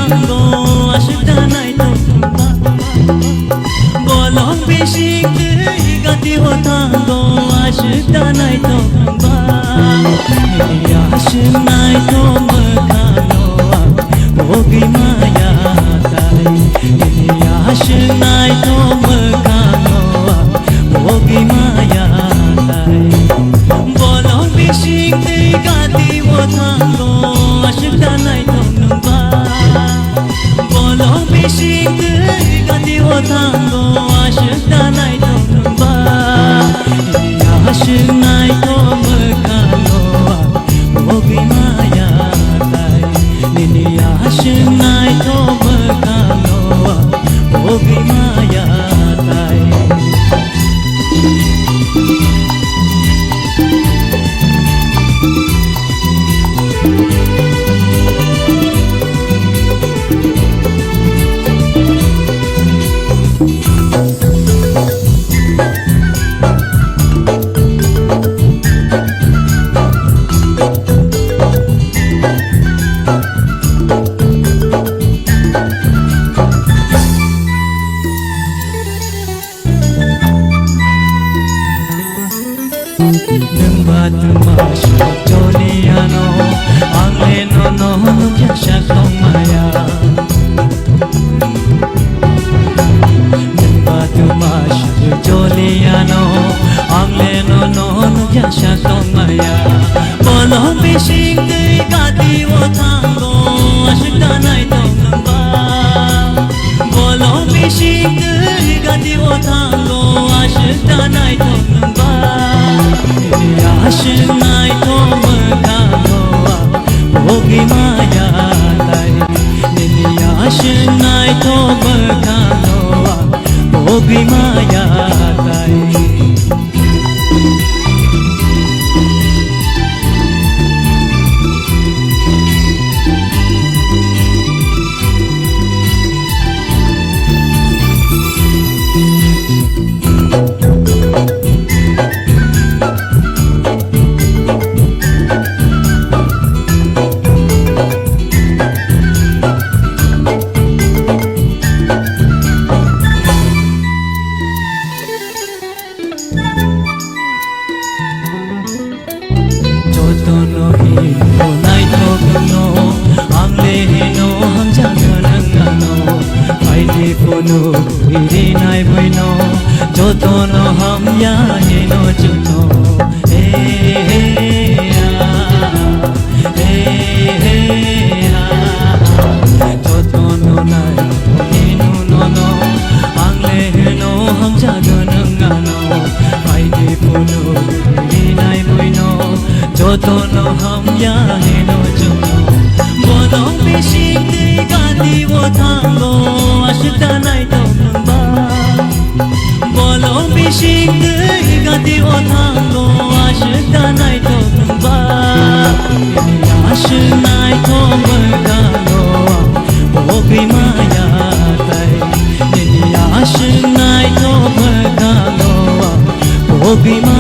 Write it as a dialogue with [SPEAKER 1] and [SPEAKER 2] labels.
[SPEAKER 1] tango ashta nai to bolong bishik gati ho tango ashta nai to nai to makano bogi maya tai nai to makano bogi maya tai bolong bishik gati ho tango ashta nai to bolong bishik gati ho tango ashta nai to nai to makano bogi maya tai nai to makano bogi maya tai Joliano, Angleno no Jasha Tomaya. Batumash Joliano, Angleno no Jasha Tomaya. Bolo fishing gati wo tango ashta nai tomba. Bolo fishing gati wo tango ashta nai tomba. nai to makano bogi maya tai nai to makano bogi maya tai Irinai bueno, jotono ham ya hino juno. Jotono nai hino nono, angle hino ham jaganangano. Aini puno irinai bueno, jotono ham ya hino juno. Bolong bishik gati wo tango ashta nai to bolong bishik gati wo tango ashta nai to nai to makano bogi maya tai nai to makano bogi maya